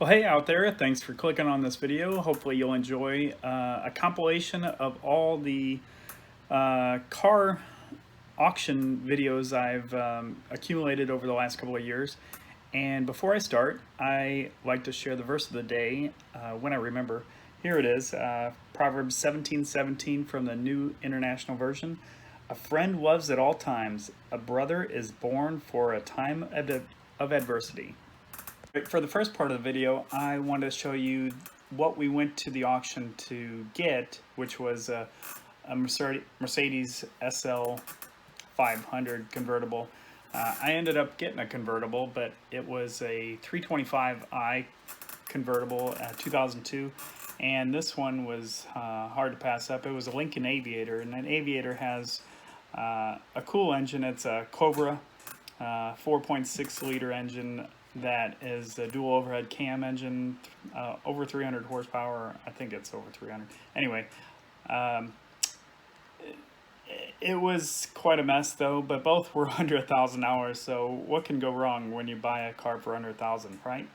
Well, hey out there, thanks for clicking on this video. Hopefully you'll enjoy a compilation of all the car auction videos I've accumulated over the last couple of years. And before I start, I like to share the verse of the day when I remember. Here it is, Proverbs 17:17 from the New International Version. A friend loves at all times. A brother is born for a time of adversity. For the first part of the video, I wanted to show you what we went to the auction to get, which was a Mercedes SL 500 convertible. I ended up getting a convertible, but it was a 325i convertible, 2002, and this one was hard to pass up. It was a Lincoln Aviator, and that Aviator has a cool engine. It's a Cobra 4.6 liter engine that is a dual overhead cam engine, over 300 horsepower. I think it's over 300. Anyway, it was quite a mess though, but both were under $1,000, so what can go wrong when you buy a car for under $1,000, right?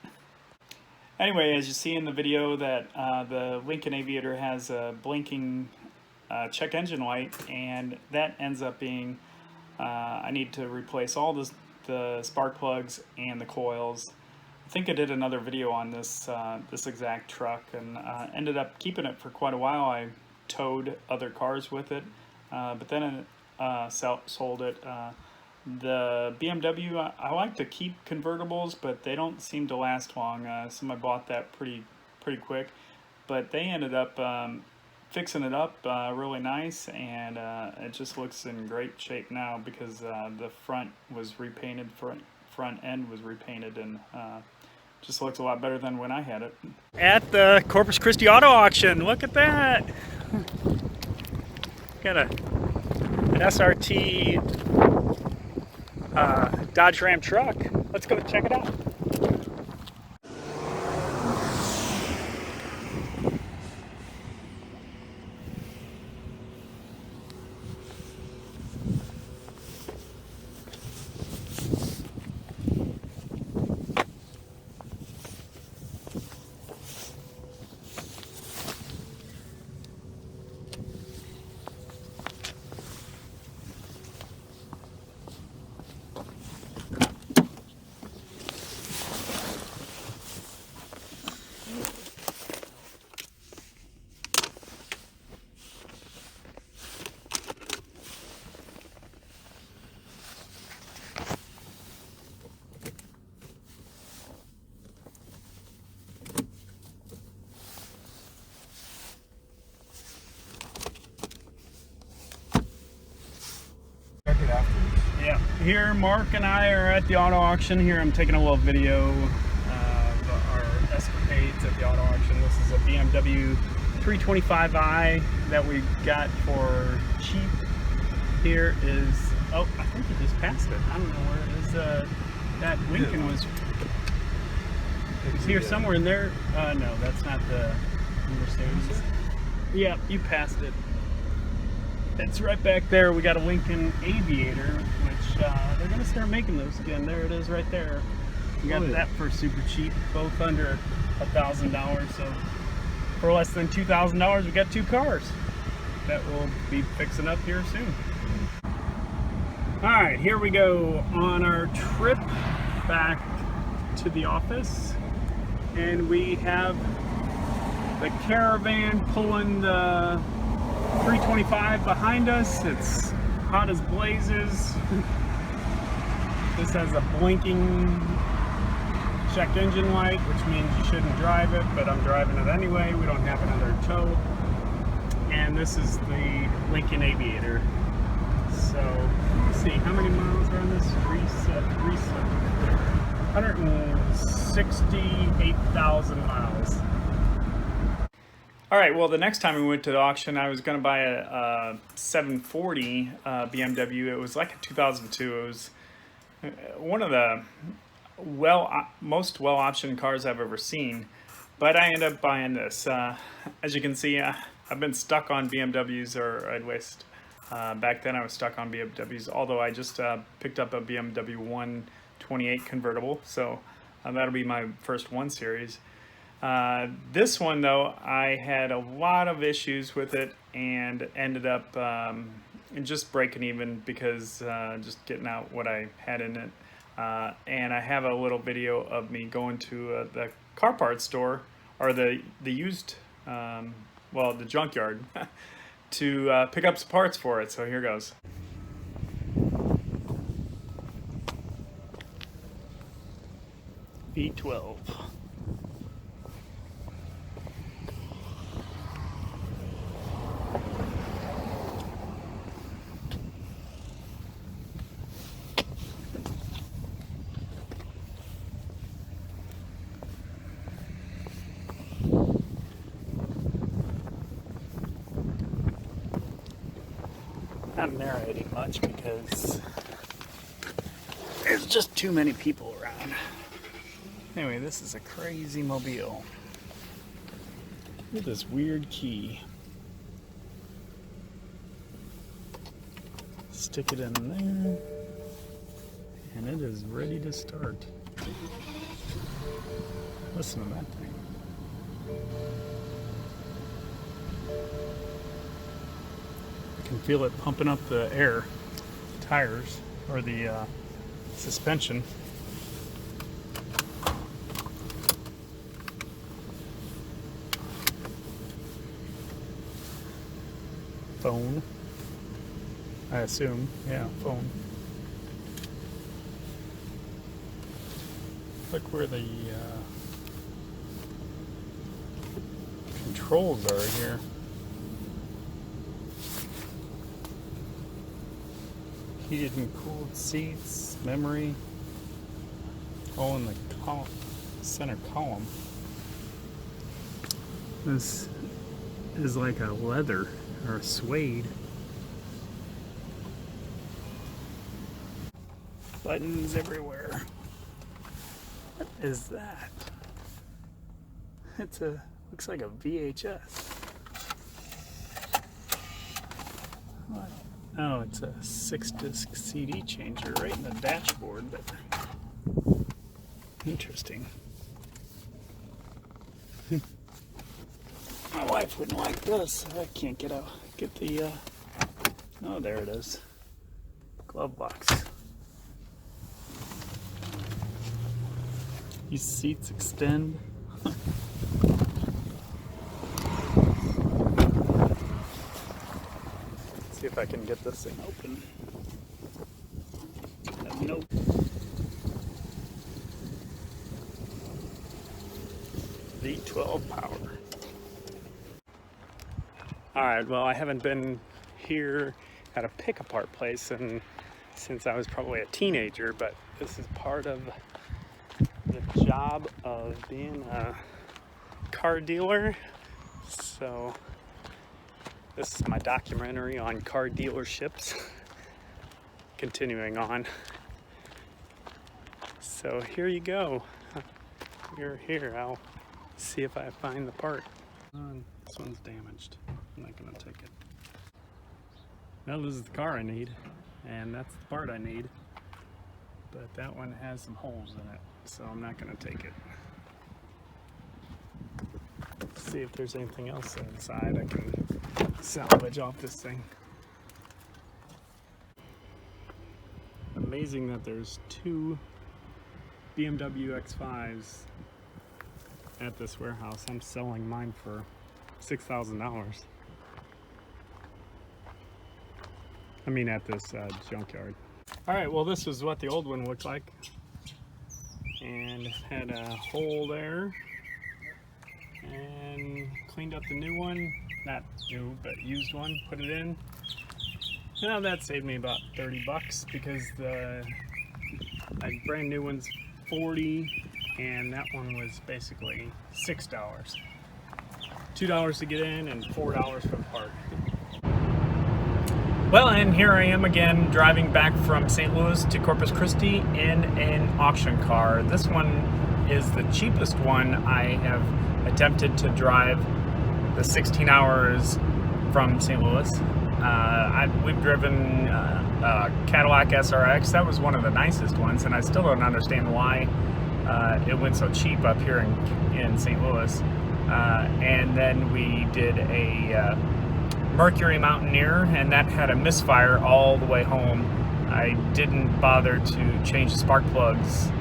Anyway, as you see in the video, that the Lincoln Aviator has a blinking check engine light, and that ends up being I need to replace all the spark plugs and the coils. I think I did another video on this this exact truck, and ended up keeping it for quite a while. I towed other cars with it, but then sold it. The BMW, I like to keep convertibles, but they don't seem to last long. Somebody bought that pretty quick, but they ended up fixing it up really nice, and it just looks in great shape now because the front was repainted, front end was repainted, and just looks a lot better than when I had it. At the Corpus Christi auto auction, look at that! Got an SRT Dodge Ram truck. Let's go check it out. Yeah, here Mark and I are at the auto auction. Here I'm taking a little video of our escapades at the auto auction. This is a BMW 325i that we got for cheap. Here is, oh, I think you just passed it. I don't know where it is. That Lincoln was here somewhere in there. No, that's not the Mercedes. Yeah, you passed it. It's right back there. We got a Lincoln Aviator, which they're going to start making those again. There it is right there. We got that for super cheap, both under $1,000. So for less than $2,000, we got two cars that will be fixing up here soon. All right, here we go on our trip back to the office, and we have the Caravan pulling the 325 behind us. It's hot as blazes. This has a blinking check engine light, which means you shouldn't drive it, but I'm driving it anyway. We don't have another tow. And this is the Lincoln Aviator. So let's see, how many miles are on this? 168,000 miles. All right, well, the next time we went to the auction, I was going to buy a 740 BMW. It was like a 2002. It was one of the most well-optioned cars I've ever seen, but I ended up buying this. As you can see, I've been stuck on BMWs, or at least back then I was stuck on BMWs, although I just picked up a BMW 128 convertible, so That'll be my first 1 Series. This one though, I had a lot of issues with it and ended up just breaking even because just getting out what I had in it. And I have a little video of me going to the car parts store, or the used, well, the junkyard, to pick up some parts for it. So here goes. V12. Not narrating much because there's just too many people around. Anyway, this is a crazy mobile. Look at this weird key. Stick it in there, and it is ready to start. Listen to that thing. I can feel it pumping up the air, the tires, or the suspension. Phone, I assume. Yeah, phone. Look where the controls are here. Heated and cooled seats, memory, all in the center column. This is like a leather or a suede. Buttons everywhere. What is that? Looks like a VHS. What? Oh, it's a 6-disc CD changer right in the dashboard, but interesting. My wife wouldn't like this. I can't get the, oh, there it is. Glove box. These seats extend. See if I can get this thing open. Nope. V12 power. Alright, well, I haven't been here at a pick-apart place since I was probably a teenager, but this is part of the job of being a car dealer. So this is my documentary on car dealerships. Continuing on. So here you go. You're here. I'll see if I find the part. This one's damaged. I'm not gonna take it. Now this is the car I need, and that's the part I need. But that one has some holes in it, so I'm not gonna take it. Let's see if there's anything else inside I can salvage off this thing. Amazing that there's 2 BMW X5s at this warehouse. I'm selling mine for $6,000. I mean at this junkyard. Alright, well this is what the old one looked like. And had a hole there. And cleaned up the new one. Not new, but used one. Put it in. Now that saved me about 30 bucks because the brand new one's 40 and that one was basically $6. $2 to get in and $4 for the part. Well, and here I am again driving back from St. Louis to Corpus Christi in an auction car. This one is the cheapest one I have attempted to drive the 16 hours from St. Louis. We've driven a Cadillac SRX. That was one of the nicest ones, and I still don't understand why it went so cheap up here in St. Louis. And then we did a Mercury Mountaineer, and that had a misfire all the way home. I didn't bother to change the spark plugs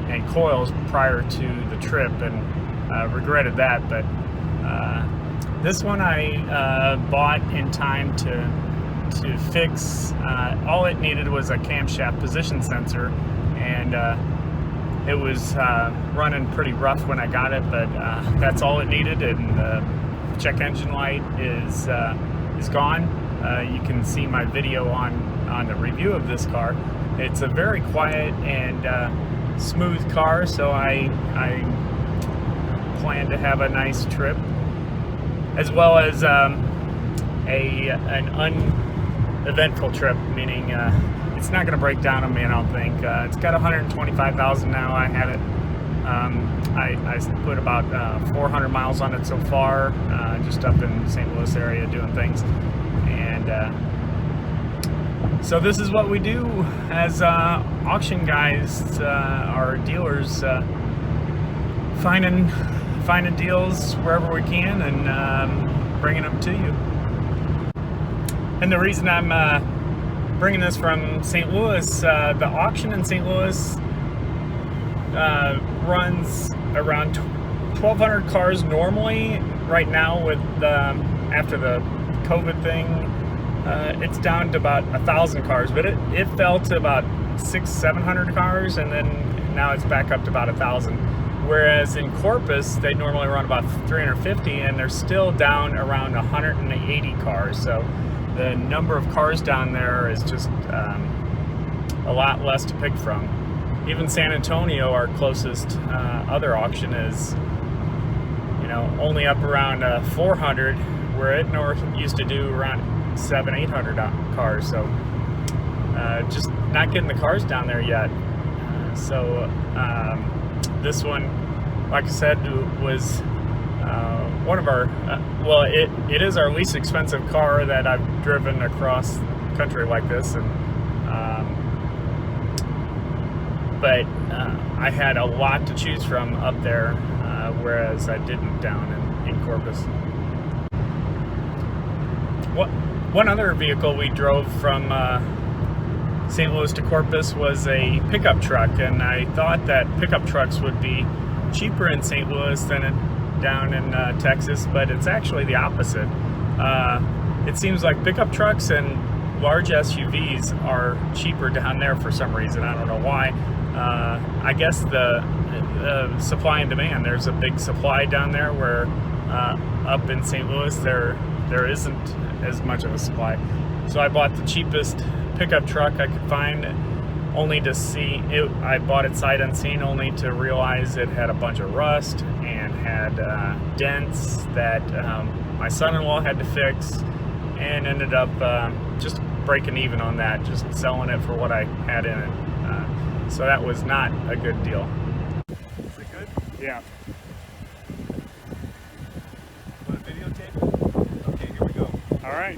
and coils prior to the trip, and regretted that. But this one I bought in time to fix. All it needed was a camshaft position sensor, and it was running pretty rough when I got it, but that's all it needed, and the check engine light is gone. You can see my video on the review of this car. It's a very quiet and smooth car, so I plan to have a nice trip, as well as an uneventful trip, meaning it's not going to break down on me, I don't think. It's got 125,000 now. I had it. I put about 400 miles on it so far, just up in the St. Louis area doing things. And so this is what we do as auction guys, our dealers, finding deals wherever we can and bringing them to you. And the reason I'm bringing this from St. Louis, the auction in St. Louis runs around 1,200 cars normally. Right now, with after the COVID thing, it's down to about 1,000 cars, but it fell to about 600-700 cars, and then now it's back up to about 1,000. Whereas in Corpus, they normally run about 350, and they're still down around 180 cars. So the number of cars down there is just a lot less to pick from. Even San Antonio, our closest other auction, is only up around 400, where it north used to do around 700-800 cars. So just not getting the cars down there yet. So this one, like I said, was one of our well, it is our least expensive car that I've driven across country like this, and but I had a lot to choose from up there, whereas I didn't down in Corpus. One other vehicle we drove from St. Louis to Corpus was a pickup truck, and I thought that pickup trucks would be cheaper in St. Louis than down in Texas, but it's actually the opposite. It seems like pickup trucks and large SUVs are cheaper down there for some reason. I don't know why. I guess the supply and demand. There's a big supply down there, where up in St. Louis there isn't as much of a supply. So I bought the cheapest pickup truck I could find, only to see it. I bought it sight unseen, only to realize it had a bunch of rust and had dents that my son-in-law had to fix, and ended up just breaking even on that, just selling it for what I had in it. So that was not a good deal. Is it good? Yeah. Want to videotape it? Okay, here we go. All right.